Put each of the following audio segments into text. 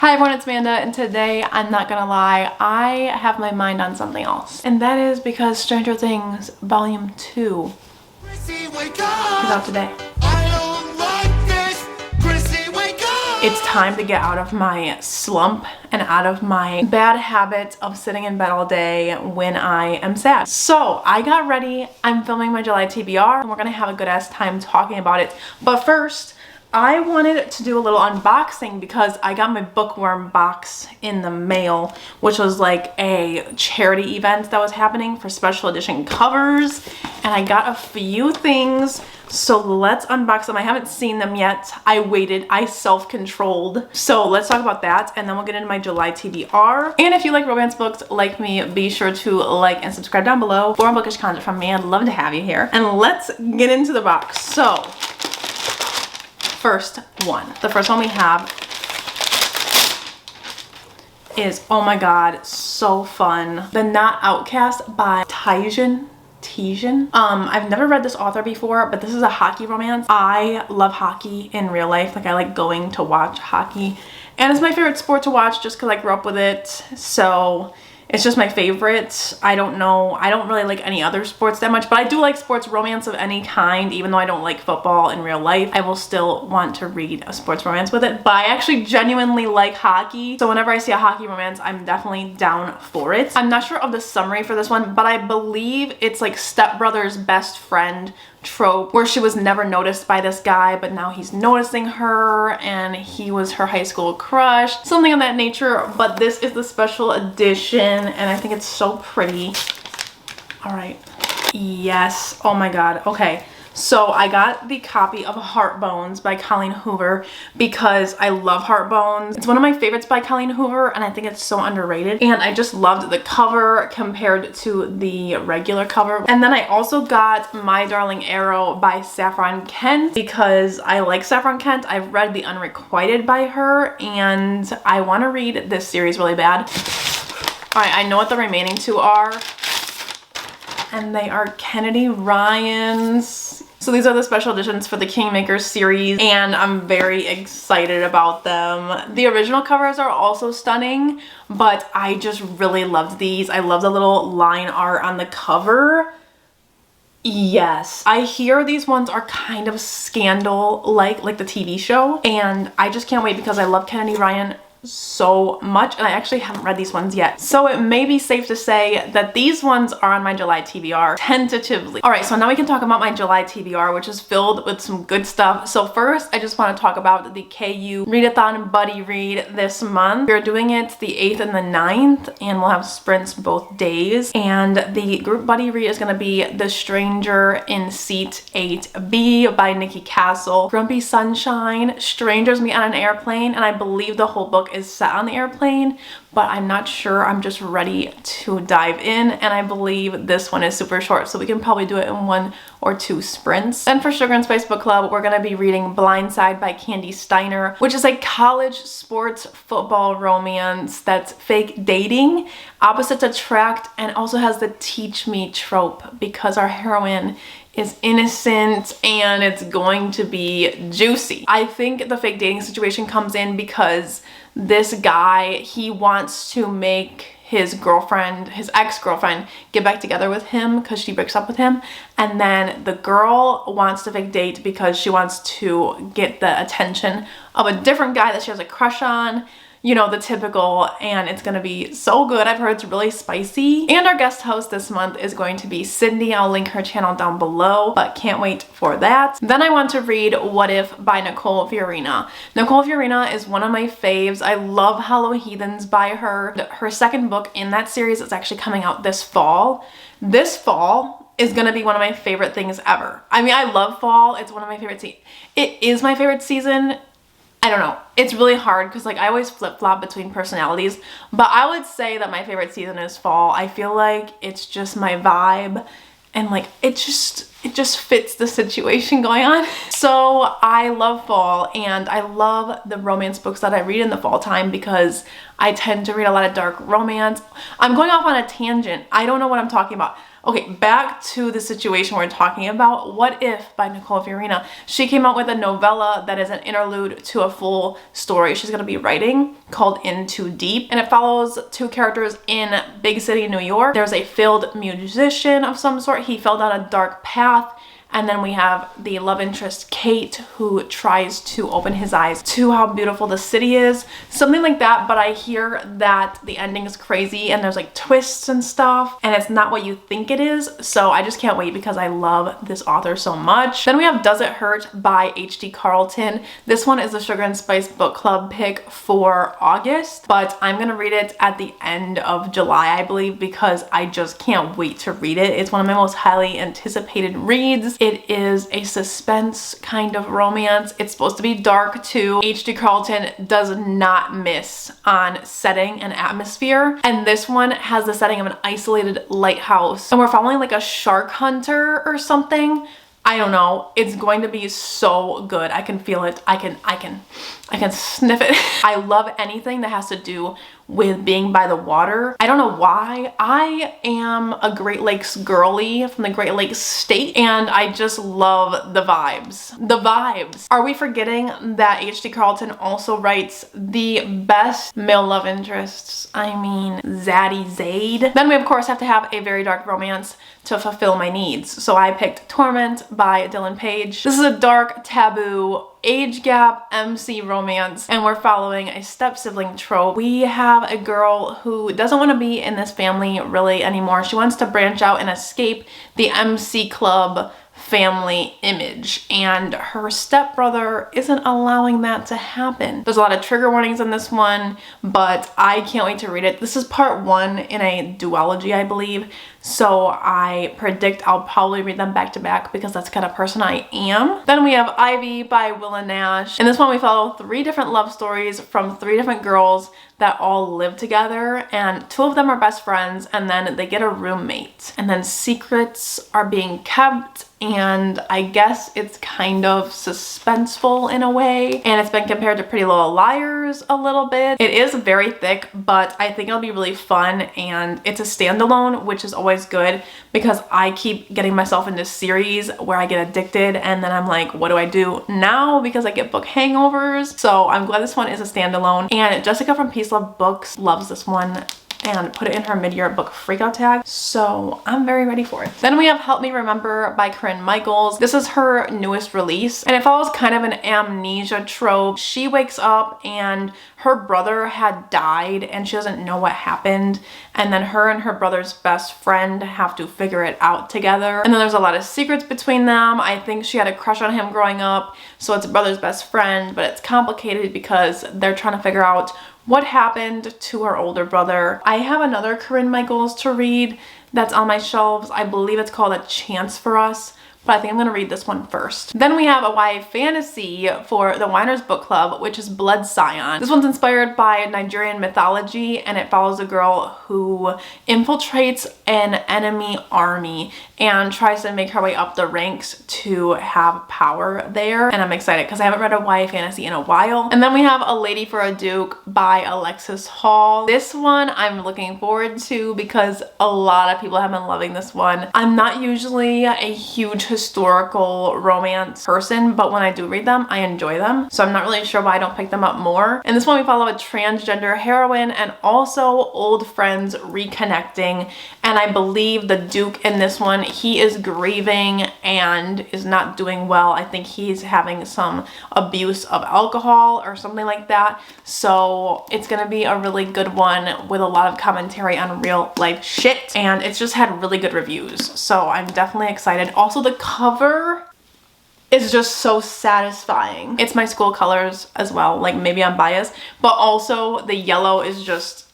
Hi everyone, it's Amanda, and today, I'm not gonna lie, I have my mind on something else. And that is because Stranger Things Volume 2 is out today. It's time to get out of my slump and out of my bad habit of sitting in bed all day when I am sad. So I got ready, I'm filming my July TBR, and we're gonna have a good ass time talking about it. But first, I wanted to do a little unboxing because I got my bookworm box in the mail, which was like a charity event that was happening for special edition covers, and I got a few things. So let's unbox them. I haven't seen them yet. I waited, I self-controlled. So let's talk about that, and then we'll get into my July TBR. And if you like romance books like me, be sure to like and subscribe down below for more bookish content from me. I'd love to have you here. And let's get into the box. So the first one we have is, oh my god, so fun, The Not Outcast by Tijan. I've never read this author before, but this is a hockey romance. I love hockey in real life. Like, I like going to watch hockey, and it's my favorite sport to watch just because I grew up with it. So it's just my favorite. I don't really like any other sports that much, but I do like sports romance of any kind. Even though I don't like football in real life, I will still want to read a sports romance with it. But I actually genuinely like hockey, so whenever I see a hockey romance, I'm definitely down for it. I'm not sure of the summary for this one, but I believe it's like stepbrother's best friend trope, where she was never noticed by this guy, but now he's noticing her, and he was her high school crush, something of that nature. But this is the special edition, and I think it's so pretty. All right, yes, oh my god. Okay, so I got the copy of Heartbones by Colleen Hoover because I love Heartbones. It's one of my favorites by Colleen Hoover, and I think it's so underrated. And I just loved the cover compared to the regular cover. And then I also got My Darling Arrow by Saffron Kent because I like Saffron Kent. I've read The Unrequited by her, and I want to read this series really bad. All right, I know what the remaining two are, and they are Kennedy Ryan's. So these are the special editions for the Kingmakers series, and I'm very excited about them. The original covers are also stunning, but I just really loved these. I love the little line art on the cover. Yes, I hear these ones are kind of scandal like the TV show, and I just can't wait because I love Kennedy Ryan so much, and I actually haven't read these ones yet. So it may be safe to say that these ones are on my July TBR, tentatively. All right, so now we can talk about my July TBR, which is filled with some good stuff. So first, I just want to talk about the KU Readathon Buddy Read this month. We're doing it the 8th and the 9th, and we'll have sprints both days. And the group buddy read is going to be The Stranger in Seat 8B by Nikki Castle. Grumpy Sunshine, Strangers Meet on an Airplane, and I believe the whole book is set on the airplane, but I'm not sure. I'm just ready to dive in, and I believe this one is super short, so we can probably do it in 1 or 2 sprints. Then for Sugar and Spice Book Club, we're gonna be reading Blindside by Kandi Steiner, which is a college sports football romance that's fake dating, opposites attract, and also has the teach me trope because our heroine is innocent and it's going to be juicy. I think the fake dating situation comes in because this guy, he wants to make his girlfriend, his ex-girlfriend, get back together with him because she breaks up with him. And then the girl wants to fake date because she wants to get the attention of a different guy that she has a crush on. You know, the typical, and it's gonna be so good. I've heard it's really spicy. And our guest host this month is going to be Sydney. I'll link her channel down below, but can't wait for that. Then I want to read What If by Nicole Fiorina. Nicole Fiorina is one of my faves. I love Hollow Heathens by her. Her second book in that series is actually coming out this fall. This fall is gonna be one of my favorite things ever. I mean, I love fall. It's one of my favorite seasons. It is my favorite season. I don't know. It's really hard because like I always flip-flop between personalities, but I would say that my favorite season is fall. I feel like it's just my vibe, and like it just fits the situation going on. So I love fall, and I love the romance books that I read in the fall time because I tend to read a lot of dark romance. I'm going off on a tangent. I don't know what I'm talking about. Okay, back to the situation we're talking about. What If by Nicole Fiorina. She came out with a novella that is an interlude to a full story she's going to be writing called In Too Deep. And it follows two characters in big city New York. There's a failed musician of some sort. He fell down a dark path. And then we have the love interest, Kate, who tries to open his eyes to how beautiful the city is. Something like that, but I hear that the ending is crazy and there's like twists and stuff, and it's not what you think it is. So I just can't wait because I love this author so much. Then we have Does It Hurt by H.D. Carlton. This one is the Sugar and Spice book club pick for August, but I'm gonna read it at the end of July, I believe, because I just can't wait to read it. It's one of my most highly anticipated reads. It is a suspense kind of romance. It's supposed to be dark too. H.D. Carlton does not miss on setting and atmosphere. And this one has the setting of an isolated lighthouse. And we're following like a shark hunter or something. I don't know. It's going to be so good. I can feel it. I can sniff it. I love anything that has to do with being by the water. I don't know why. I am a Great Lakes girly from the Great Lakes state, and I just love the vibes. The vibes. Are we forgetting that H.D. Carlton also writes the best male love interests? I mean, Zaddy Zaid. Then we of course have to have a very dark romance to fulfill my needs. So I picked Torment by Dylan Page. This is a dark, taboo, age gap MC romance, and we're following a step sibling trope. We have a girl who doesn't want to be in this family really anymore. She wants to branch out and escape the MC club family image, and her stepbrother isn't allowing that to happen. There's a lot of trigger warnings in this one, but I can't wait to read it. This is part 1 in a duology, I believe, so I predict I'll probably read them back to back because that's the kind of person I am. Then we have Ivy by Willa Nash. In this one we follow 3 different love stories from 3 different girls that all live together, and 2 of them are best friends, and then they get a roommate, and then secrets are being kept, and I guess it's kind of suspenseful in a way, and it's been compared to Pretty Little Liars a little bit. It is very thick, but I think it'll be really fun, and it's a standalone, which is always good because I keep getting myself into series where I get addicted, and then I'm like, what do I do now? Because I get book hangovers. So I'm glad this one is a standalone, and Jessica from Peace Love Books loves this one and put it in her mid-year book freakout tag, so I'm very ready for it. Then we have Help Me Remember by Corinne Michaels. This is her newest release, and it follows kind of an amnesia trope. She wakes up and her brother had died and she doesn't know what happened, and then her and her brother's best friend have to figure it out together, and then there's a lot of secrets between them. I think she had a crush on him growing up, so it's brother's best friend, but it's complicated because they're trying to figure out what happened to her older brother. I have another Corinne Michaels to read that's on my shelves. I believe it's called A Chance for Us, but I think I'm gonna read this one first. Then we have a YA fantasy for the Winers Book Club, which is Blood Scion. This one's inspired by Nigerian mythology, and it follows a girl who infiltrates an enemy army and tries to make her way up the ranks to have power there. And I'm excited because I haven't read a YA fantasy in a while. And then we have A Lady for a Duke by Alexis Hall. This one I'm looking forward to because a lot of people have been loving this one. I'm not usually a huge historical romance person, but when I do read them, I enjoy them. So I'm not really sure why I don't pick them up more. In this one, we follow a transgender heroine and also old friends reconnecting. And I believe the Duke in this one, he is grieving and is not doing well. I think he's having some abuse of alcohol or something like that. So it's gonna be a really good one with a lot of commentary on real life shit. And it's just had really good reviews. So I'm definitely excited. Also, the cover is just so satisfying. It's my school colors as well. Like, maybe I'm biased, but also the yellow is just,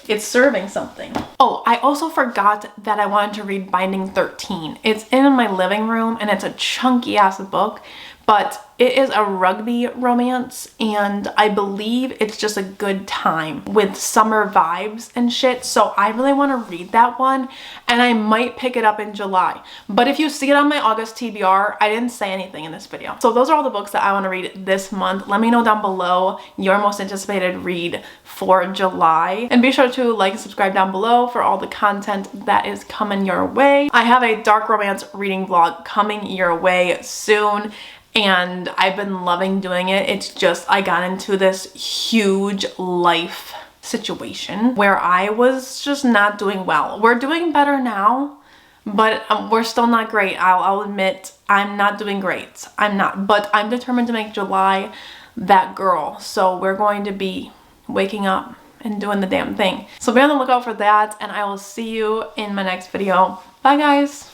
it's serving something. Oh, I also forgot that I wanted to read Binding 13. It's in my living room and it's a chunky ass book, but it is a rugby romance, and I believe it's just a good time with summer vibes and shit. So I really want to read that one, and I might pick it up in July. But if you see it on my August TBR, I didn't say anything in this video. So those are all the books that I want to read this month. Let me know down below your most anticipated read for July, and be sure to like and subscribe down below for all the content that is coming your way. I have a dark romance reading vlog coming your way soon, and I've been loving doing it. It's just I got into this huge life situation where I was just not doing well. We're doing better now, but we're still not great. I'll admit I'm not doing great. I'm not, but I'm determined to make July that girl. So we're going to be waking up and doing the damn thing. So be on the lookout for that, and I will see you in my next video. Bye guys.